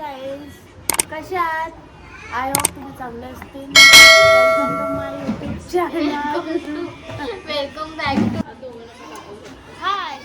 Guys, कशा आहात? I hope तुम्ही चांगले असतील. Welcome to my YouTube channel. Welcome back to hi.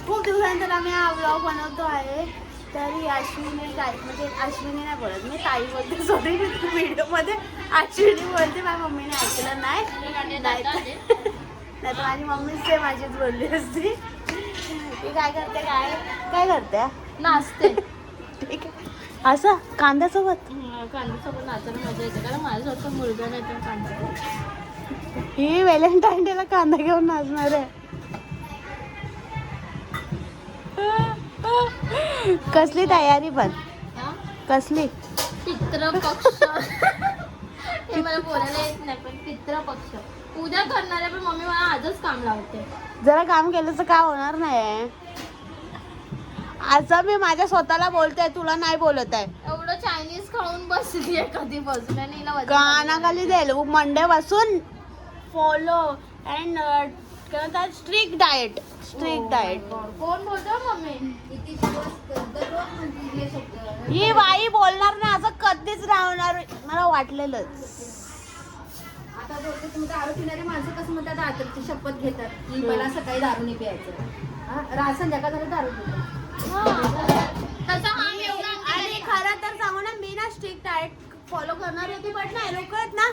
खूप दिवसानंतर आम्ही हा व्लॉग बनवतो आहे. तरी अश्विनी काय म्हणजे अश्विनी नाही बोलत मी, ताई बोलते. सॉरी, व्हिडिओमध्ये अश्विनी बोलते. माझ्या मम्मीने ऐकलं नाही तर माझी मम्मीच ते माझीच बोलली असती. ती काय करते काय करते नाचते. ठीक आहे. असं कांद्यासोबत कांद्यासोबत नाचायला मजा येते, कारण माझ्यासारखं मुलगा नाही तर कांदा. ही व्हॅलेंटाईन डेला कांदा घेऊन नाचणार आहे. कसली तयारी पण कसली? पितृपक्ष हे मला बोलायला येत नाही, पण पितृपक्ष उद्या करणार आहे, पण मम्मी मला आजच काम लावते. जरा काम केलं तर काय होणार नाही. असं मी माझ्या स्वतःला बोलते, तुला नाही बोलत आहे. एवढं चायनीज खाऊन बसली आहे कधी बसून, आणि हिला वजन कानाखाली देईल मंडे पासून फॉलो अँड स्ट्रिक्ट डाएट. कोण बोलतो मम्मी? ही बाई बोलणार ना असं कधीच राहणार, मला वाटलेलंच. आता बोलते तुम्ही दारू पिणारी माणसं कसं म्हणतात, दारूची शपथ घेतात की मला सकाळी दारू नाही प्यायचं, संध्याकाळ झालं दारू पितात. आणि खरं तर सांगू ना, मी ना स्ट्रिक्ट डाएट फॉलो करणार होती, पण नाही लोक आहेत ना,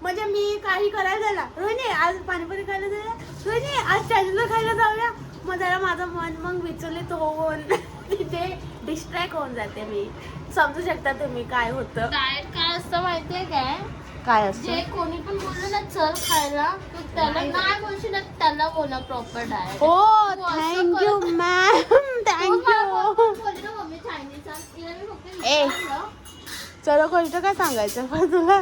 म्हणजे मी काही करायला झाला, रोहिणी आज पाणीपुरी खायला जाऊया, रोहिणी आज चायनीजला खायला जाऊया, मग जरा माझं मन मग विचलित होऊन तिथे डिस्ट्रॅक्ट होऊन जाते. मी समजू शकता तुम्ही काय होतं. डाएट काय असतं माहितीये काय जे असतं? कोणी पण बोललं ना चल खायला, तर त्याला नाही बोलशील ना, त्याला बोला प्रॉपर डाएट. हो, thank you ma'am, thank you. Mummy Chinese ए. चलो गोष्ट काय सांगायचं पण तुला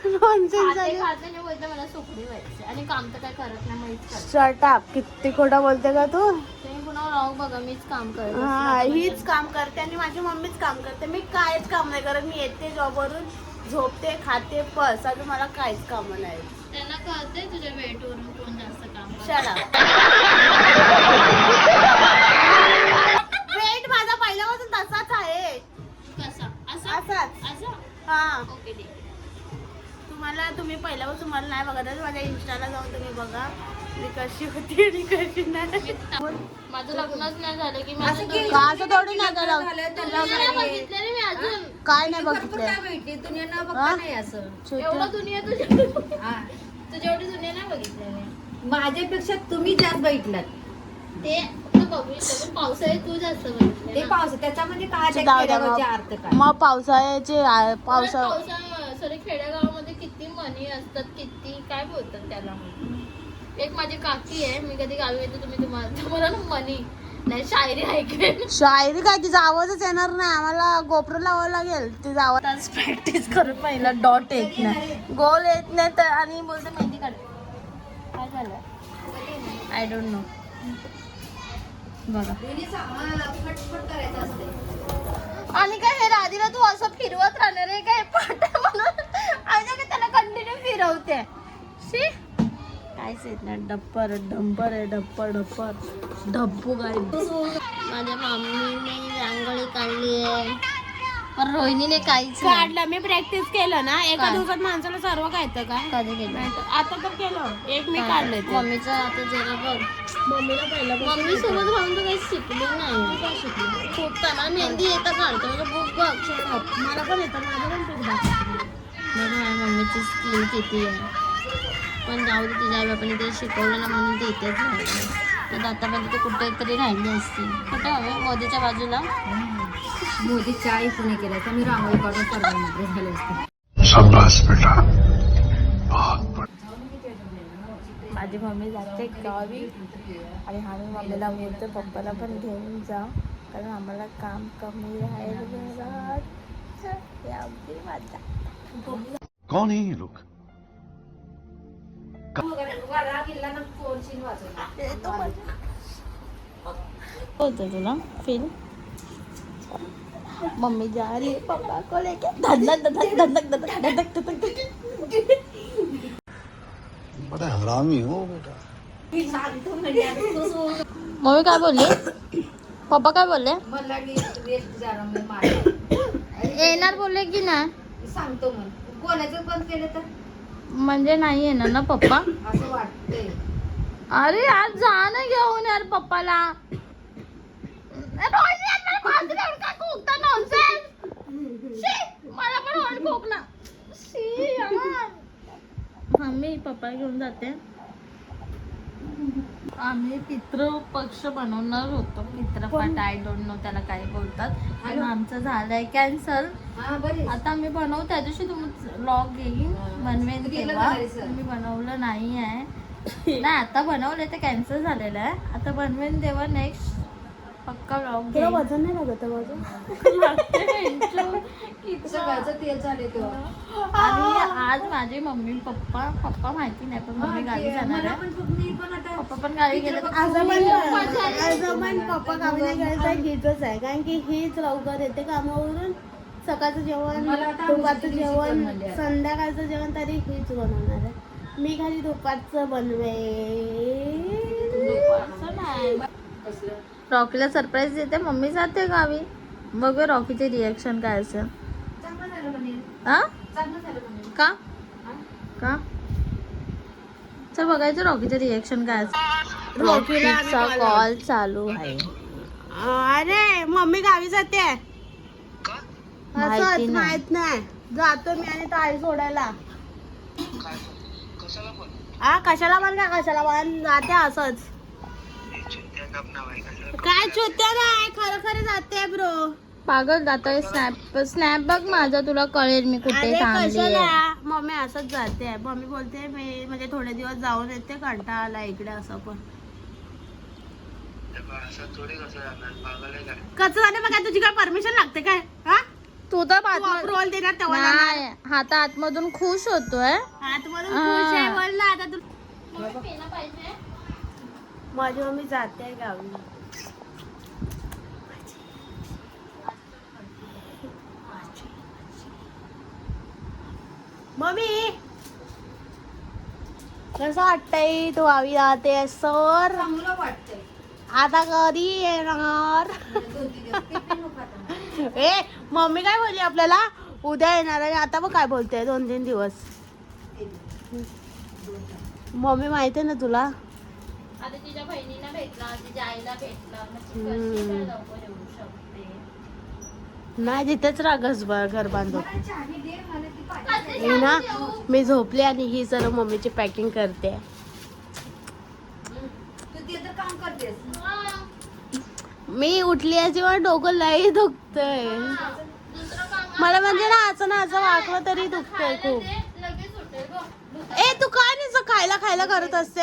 नॉनसेन्स आहे. खाते बोलते मला सुकडी व्हायची, आणि काम तर काय करत नाही, मीच करते. Shut up. किती खोटं बोलते का तू? तुम्ही पुन्हा राहू बघा, मीच काम करते. हा, हीच काम करते आणि माझी मम्मीच काम करते. मी काहीच काम नाही करत. मी येते जॉबवरून, झोपते, खाते, बस. अजून मला काहीच काम नाही. त्यांना कळते तुझ्या वेटवरून कोण जास्त काम करतं. चला. वेट माझा पहिल्यापासून तसाच आहे. कसा असाच. असं हा. ओके ठीक. तुम्ही पहिल्यापासून मला नाही बघत आहे, माझ्या इंस्टाला जाऊन तुम्ही बघा मी कशी होती आणि कशी नाही. माझं लग्नच नाही झालं की असं की- का असं थोडी नाही झालं? बघितलं रे मी अजून. काय नाही भरपूर बघितलं. काय भेटते दुनिया न हा? बघता नाही असं. एवढं दुनिया तुझ्या हा. तुझ्या एवढी दुनिया नाही बघितलं. माझ्यापेक्षा तुम्ही जास्त बैठलात. ते फक्त बघू शकतो, पण पावसाळ्यात तू जास्त बघितलं ते ना. पाऊस त्याच्यामध्ये काय त्या जाऊ द्या खेड्यावरचे मग. अर्थ काय. मग पावसाळ्याचे पावसा सॉरी, खेड्यागावामध्ये किती मनी असतात, किती काय बोलतात त्याला. एक माझी काकी आहे, मी कधी गावी येते तुम्हाला ना मनी नाही शायरी ऐकेल. शायरी काय, तिचा आवाजच येणार नाही. आम्हाला गोप्रो लावावं लागेल. तिचा आवाज प्रॅक्टिस करून पहिला. डॉट येत नाही, गोल येत नाही तर, आणि बोलते मेहंदी काढ. काय झालं आय डोंट नो. बघा. फटफट करायचं असते. आणि काय हे राधीला तू असं फिरवत राहणार आहे काय पाटा म्हणून, आणि काय त्याला कंटिन्यू फिरवते. शी काहीच येत नाही. डप्पर डंपर आहे, डप्पर ढप्पू काय. माझ्या मम्मीने रांगोळी काढली आहे, पण रोहिणीने काहीच नाही काढलं. मी प्रॅक्टिस केलं ना, एका काय? दिवसात माणसाला सर्व काय येतं का? कधी केलं. आता तर केलं. एक मी काढले. मम्मीचं आता जरा बघ, मम्मीला पहिल्यापासून मम्मी सोबत राहून तर काही शिकली नाही. खूप काय मला मेहंदी येतं काढतो, म्हणजे बुक बघ. मला पण येतं. माझं पण खूप दाखवतं. बघ माझ्या मम्मीची स्किल किती आहे. पण जाऊ दे, तुझ्या आई बापाने ते शिकवलं ना म्हणून ते इथेच राहिलं. तर आतापर्यंत ते कुठेतरी राहिली असते. कुठे हवे मोदीच्या बाजूला. मोदी चाय पुणे केलं तर मी रांगोळी काढून परवानगी झाले असते. माझी मम्मी जाते गावी आणि आम्ही मम्मीला बोलतो पप्पाला पण घेऊन जा, कारण आम्हाला काम कमी राहील. कौन है ये लोग? होतं तुला फील? मम्मी जा रही है पापा को लेके. धधक धधक धधक धधक धधक धधक. बड़ा हरामी हो बेटा. मम्मी काय बोलली? पप्पा काय बोलले? मला वेस्ट जरा मी मारला. येणार बोलले की नाही? सांगतो मग. कोणाचं बंद केलं तर म्हणजे नाही येणार ना पप्पा? असं वाटतंय. अरे आज जा ना घेऊन यार पप्पाला. मला पण वाट खोकला. मम्मी पप्पा घेऊन जाते. आम्ही पितृपक्ष बनवणार होतो. पितृपट आय डोंट नो त्याला काय बोलतात. पण आमचं झालंय कॅन्सल. हा बरे. आता आम्ही बनवू त्या दिवशी तुम्ही व्लॉग येईल बनवेन केलं तेव्हा. का घरी, sir? मी बनवलं नाही आहे. नाही आता बनवले ते कॅन्सल झालेलं आहे. आता बनवेन तेव्हा नेक्स्ट पक्का व्लॉग तुला वजन नाही लागत माझं? सगळ्याचं तेल झाले तेव्हा. आणि आज माझे मम्मी पप्पा माहिती नाही पण मम्मी गावी जाणार आहे. मी पण आता पप्पा पण गावी गेले तर असं पण पप्पा गावी नाही गेलं तर हीच आहे, कारण की हीच लवकर येते कामावरून. सकाळचं जेवण, मला आता दुपारचं आमची जेवण, चिकन म्हणली. संध्याकाळचं जेवण तरी हीच बनवणार आहे. मी खाली दुपारचं कसलं रॉकीला सरप्राईज देते. मम्मी जाते गावी. बघू रॉकीचे रिएक्शन काय असेल. चांगलं झालं म्हणे. हा चांगलं झालं म्हणे. का का चल बघायचं रॉकीचं रिएक्शन काय असेल. रॉकीचा कॉल चालू आहे. अरे मम्मी गावी जाते माहिती असंच नाही. माहित नाही. जातो मी आणि ताई सोडायला. कशाला पण जाते असंच. काय चुत्या नाही, खरं खरं जाते ब्रो. पागल आता स्नॅप बघ माझा, तुला कळेल मी कुठे अरे थांबली कशाला मम्मी असंच जाते. मम्मी बोलते मी म्हणजे थोडे दिवस जाऊन येते, कंटाळा आला इकडे. असं पण कसं जाते मग? काय तुझी काय परमिशन लागते काय? हा तू तर तू अप्रुव्हल देणार तेव्हा जाणार. नाही हात आतमधून खुश होतोय. आतमधून खुश आहे बोल ना. आता तू माझी मम्मी जाते गावी. मम्मी कसं वाटतंय तू गावी जाते सर? चांगलं वाटतंय. आता कधी येणार? 2-3 दिवस टिफिन नको आता. ए मम्मी काय बोलली आपल्याला? उद्या येणार आहे. आता बघ काय बोलते 2-3 दिवस. मम्मी माहिती आहे ना तुला? आता तिच्या बहिणीला भेटला, तिच्या आईला भेटला, नाही तिथेच रागस घर बांधू. मला चावी दे, मला ती पाहिजे. मी ना मी झोपले आणि ही सर्व मम्मीची पॅकिंग करते. तू ते तर काम करतेस. मी उठली आहे जेव्हा डोकं लई दुखतंय. मला म्हणजे ना असं वाकलं तरी दुखतंय खूप. ए तू काय नाही खायला खायला करत असते?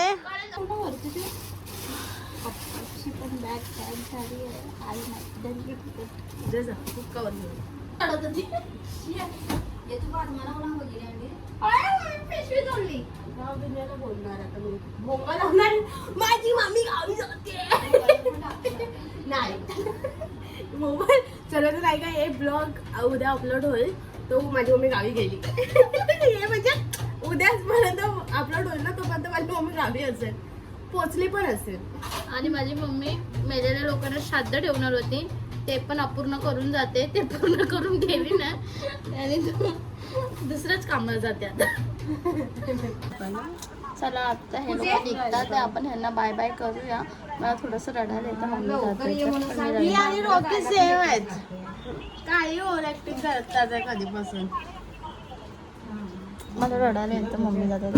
ये तू बाद मला म्हणून वगैरे आणली. माझी मामी गावी जाते. नाही मोबाईल चला तर नाही का हे ब्लॉग उद्या अपलोड होईल. तो माझी मम्मी गावी गेली. हे म्हणजे उद्याच पर्यंत अपलोड होईल ना, तोपर्यंत माझी मम्मी गावी असेल, पोचली पण असेल. आणि माझी मम्मी मेलेल्या लोकांना श्राद्ध ठेवणार होती, ते पण अपूर्ण करून जाते. ते पूर्ण करून गेली ना आणि दुसऱ्याच कामाला जाते आता. चला आता हे लोक निघतात, आपण ह्यांना बाय बाय करूया. मला थोडंसं रडायला येतं. मम्मी मी आणि रॉकी जाते. सेम आहेत. काही ओव्हर ऍक्टिंग करतात आहे कधीपासून. मला रडायला येतं. मम्मी जाते.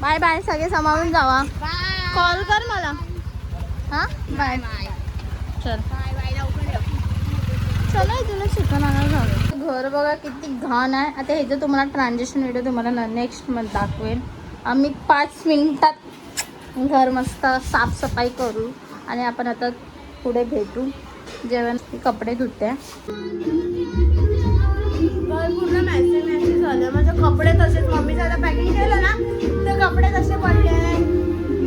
बाय बाय सगळे सांभाळून जावा. कॉल कर मला. हा बाय चल. चला तुला चिकन आणायला जाऊ. घर बघा किती घाण आहे. आता ह्याचं तुम्हाला ट्रान्झॅक्शन व्हिडिओ तुम्हाला नेक्स्ट मध्ये दाखवेल. आम्ही 5 मिनिटात घर मस्त साफसफाई करू आणि आपण आता पुढे भेटू. जेवण कपडे धुते. पूर्ण मॅसेज झालं. माझे कपडे तसेच. मम्मीचं आता पॅकिंग केलं ना, ते कपडे तसे पडले,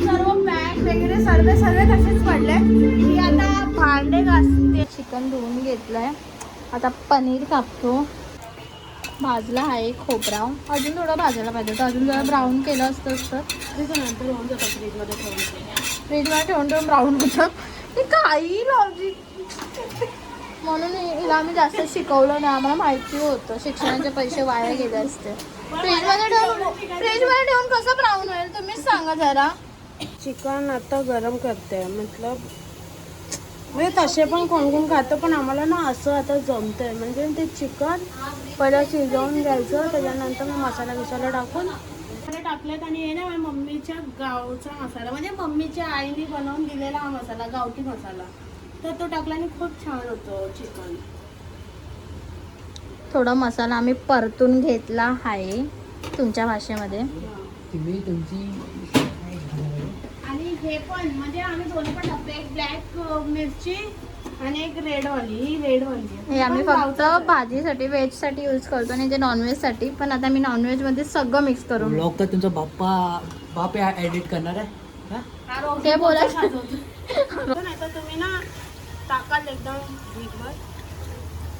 सर्व पॅक वगैरे सर्व तसेच पडले. मी आता भांडे घासते. चिकन धुवून घेतलंय. आता पनीर कापतो. भाजला आहे खोबरा. अजून थोडं भाजायला पाहिजे तर अजून जरा ब्राऊन केलं असतं नंतर होऊन जातं फ्रीजमध्ये ठेवून. फ्रीजमध्ये ठेवून ठेवून ब्राऊन होतं. ते काही लॉजिक म्हणून हिला आम्ही जास्त शिकवलं नाही. आम्हाला माहिती होतं शिक्षणाचे पैसे वाया गेले असते. फ्रीजमध्ये ठेवून कसं ब्राऊन होईल तुम्हीच सांगा जरा. चिकन आता गरम करते मतलब म्हणजे तसे पण कोण कोण खातं, पण आम्हाला ना असं आता जमतंय. म्हणजे ते चिकन पहिलं शिजवून घ्यायचं, त्याच्यानंतर मग मसाला टाकून टाकलेत. आणि हे ना माझ्या मम्मीच्या गावचा मसाला, म्हणजे मम्मीच्या आईने बनवून दिलेला हा मसाला, गावठी मसाला, तर तो टाकला आणि खूप छान होतो चिकन. थोडा मसाला आम्ही परतून घेतला आहे तुमच्या भाषेमध्ये. आणि हे पण म्हणजे आम्ही दोन्ही पण टाकतो, एक ब्लॅक मिरची आणि एक रेडवाली. ही रेडवाली हे आम्ही फक्त भाजीसाठी व्हेजसाठी यूज करतो आणि जे नॉनव्हेजसाठी. पण आता मी नॉनव्हेजमध्ये सगळं मिक्स करून ब्लॉग तर तुमचा बाप एडिट करणार आहे. ते बोला. नाही तर तुम्ही ना टाकाल एकदम ढीगभर.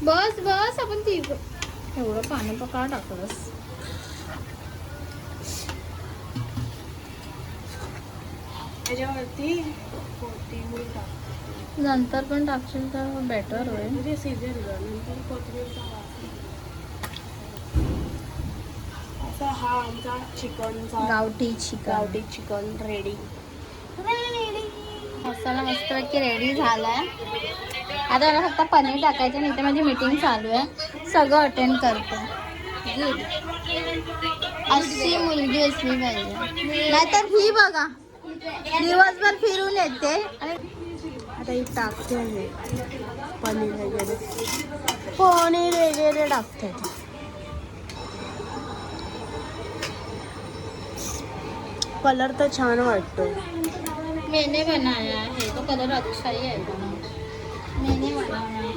बस आपण ती एवढं पाणी पका टाकलंस. त्याच्यावरती कोथिंबीर टाक, नंतर पण टाकशील तर बेटर होईल. म्हणजे सीझन नंतर कोथिंबीरचा वास. असा हा आमचा चिकनचा गावठी चिकन रेडी. मसाला मस्तपैकी रेडी झालाय. आता मला फक्त पनीर टाकायचं नाही तर माझी मीटिंग चालू आहे. सगळं अटेंड करते. अशी मुलगी असली पाहिजे, नाहीतर ही बघा दिवसभर फिरून येते आणि आता ही टाकते मी पनीर वगैरे टाकते. कलर तर छान वाटतो. मैंने बनाया है तो कलर अच्छा ही आहे. मैंने बनाया.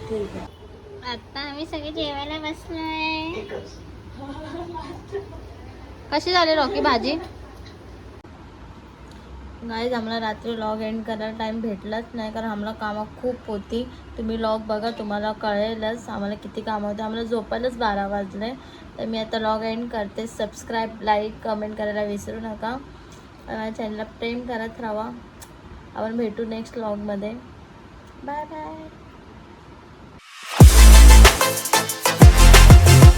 ठीक आहे. आता आम्ही सगळे जेवायला बसलोय. कशी झाली रॉकी भाजी? गाईज आम्हाला रात्री व्लॉग एंड करायला टाईम भेटलाच नाही, कारण आम्हाला कामं खूप होती. तुम्ही व्लॉग बघा तुम्हाला कळेलच आम्हाला किती कामं होते. आम्हाला झोपायलाच 12 वाजले. तर मी आता व्लॉग एंड करते. सबस्क्राईब, लाईक, कमेंट करायला विसरू नका. माझ्या चॅनलला प्रेम करत राहा. आपण भेटू नेक्स्ट व्लॉगमध्ये. Bye bye.